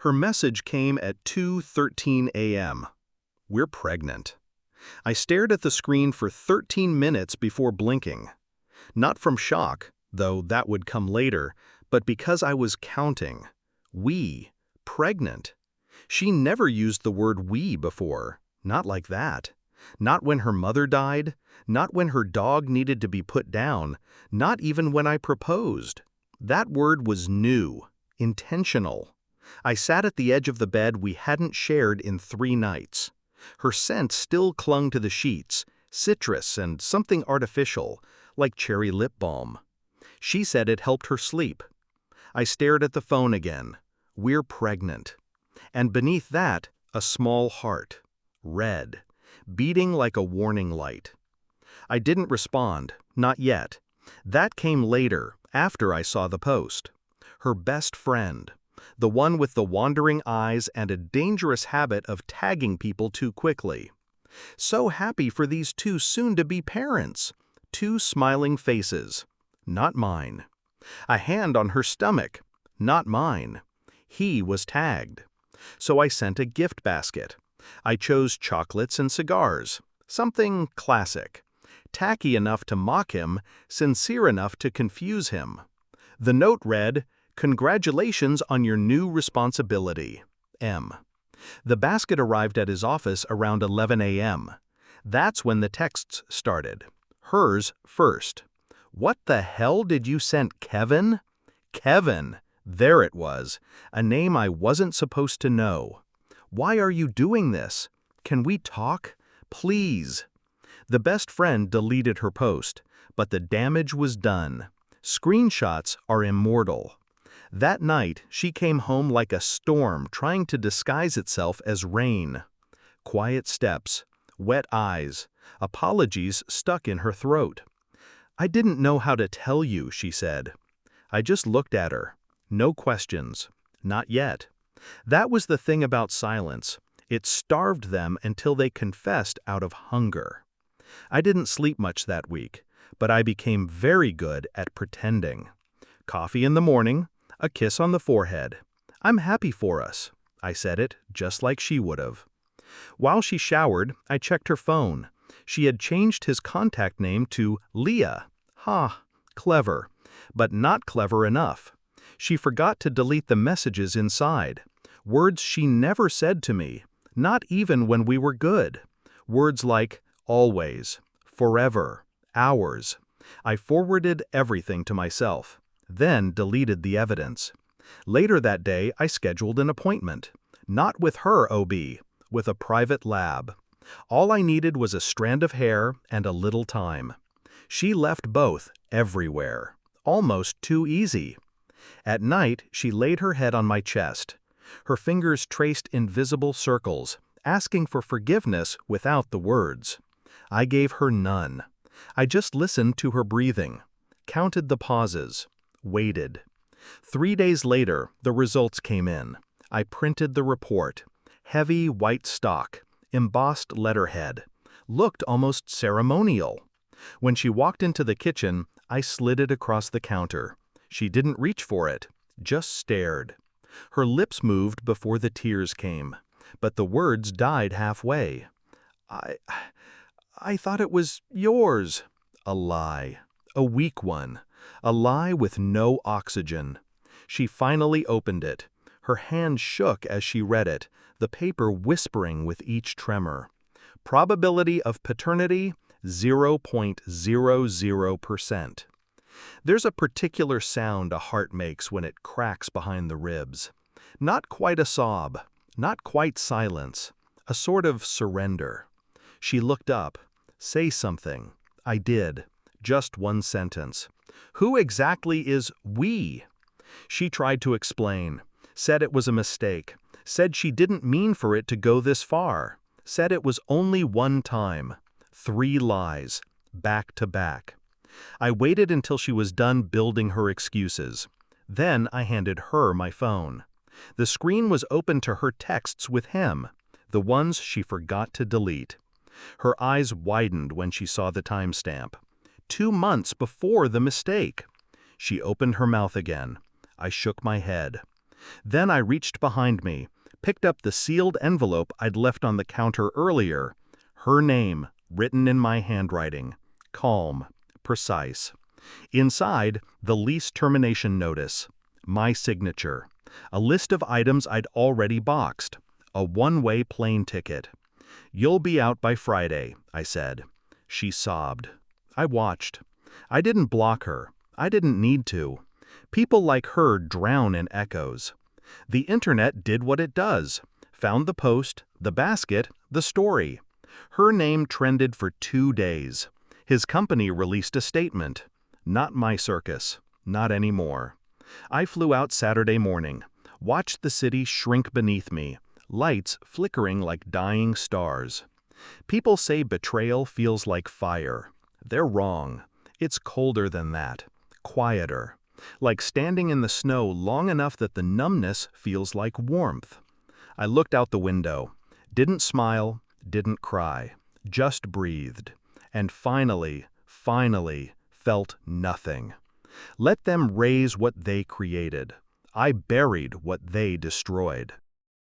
Her message came at 2:13 a.m. We're pregnant. I stared at the screen for 13 minutes before blinking. Not from shock, though that would come later, but because I was counting. Pregnant. She never used the word we before, not like that. Not when her mother died, not when her dog needed to be put down, not even when I proposed. That word was new, intentional. I sat at the edge of the bed we hadn't shared in 3 nights. Her scent still clung to the sheets, citrus and something artificial, like cherry lip balm. She said it helped her sleep. I stared at the phone again. We're pregnant. And beneath that, a small heart. Red. Beating like a warning light. I didn't respond, not yet. That came later, after I saw the post. Her best friend. The one with the wandering eyes and a dangerous habit of tagging people too quickly. So happy for these 2 soon-to-be parents. 2 smiling faces. Not mine. A hand on her stomach. Not mine. He was tagged. So I sent a gift basket. I chose chocolates and cigars. Something classic. Tacky enough to mock him, sincere enough to confuse him. The note read, "Congratulations on your new responsibility. M." The basket arrived at his office around 11 a.m. That's when the texts started. Hers first. "What the hell did you send Kevin?" Kevin. There it was. A name I wasn't supposed to know. "Why are you doing this? Can we talk? Please." The best friend deleted her post, but the damage was done. Screenshots are immortal. That night, she came home like a storm trying to disguise itself as rain. Quiet steps, wet eyes, apologies stuck in her throat. "I didn't know how to tell you," she said. I just looked at her. No questions. Not yet. That was the thing about silence. It starved them until they confessed out of hunger. I didn't sleep much that week, but I became very good at pretending. Coffee in the morning, a kiss on the forehead. "I'm happy for us." I said it just like she would have. While she showered, I checked her phone. She had changed his contact name to Leah. Clever. But not clever enough. She forgot to delete the messages inside. Words she never said to me, not even when we were good. Words like always, forever, ours. I forwarded everything to myself, then deleted the evidence. Later that day, I scheduled an appointment. Not with her OB, with a private lab. All I needed was a strand of hair and a little time. She left both everywhere. Almost too easy. At night, she laid her head on my chest. Her fingers traced invisible circles, asking for forgiveness without the words. I gave her none. I just listened to her breathing, counted the pauses, waited. 3 days later, the results came in. I printed the report. Heavy white stock, embossed letterhead. Looked almost ceremonial. When she walked into the kitchen, I slid it across the counter. She didn't reach for it, just stared. Her lips moved before the tears came, but the words died halfway. I thought it was yours." A lie. A weak one. A lie with no oxygen. She finally opened it. Her hand shook as she read it, the paper whispering with each tremor. Probability of paternity, 0.00%. There's a particular sound a heart makes when it cracks behind the ribs. Not quite a sob, not quite silence, a sort of surrender. She looked up. "Say something." I did. Just one sentence. "Who exactly is we?" She tried to explain. Said it was a mistake. Said she didn't mean for it to go this far. Said it was only one time. 3 lies. Back to back. I waited until she was done building her excuses. Then I handed her my phone. The screen was open to her texts with him, the ones she forgot to delete. Her eyes widened when she saw the timestamp. 2 months before the mistake. She opened her mouth again. I shook my head. Then I reached behind me, picked up the sealed envelope I'd left on the counter earlier. Her name, written in my handwriting. Calm, precise. Inside, the lease termination notice. My signature. A list of items I'd already boxed. A one-way plane ticket. "You'll be out by Friday," I said. She sobbed. I watched. I didn't block her. I didn't need to. People like her drown in echoes. The internet did what it does. Found the post, the basket, the story. Her name trended for 2 days. His company released a statement. Not my circus. Not anymore. I flew out Saturday morning. Watched the city shrink beneath me. Lights flickering like dying stars. People say betrayal feels like fire. They're wrong. It's colder than that. Quieter. Like standing in the snow long enough that the numbness feels like warmth. I looked out the window. Didn't smile, didn't cry. Just breathed. And finally felt nothing. Let them raise what they created. I buried what they destroyed.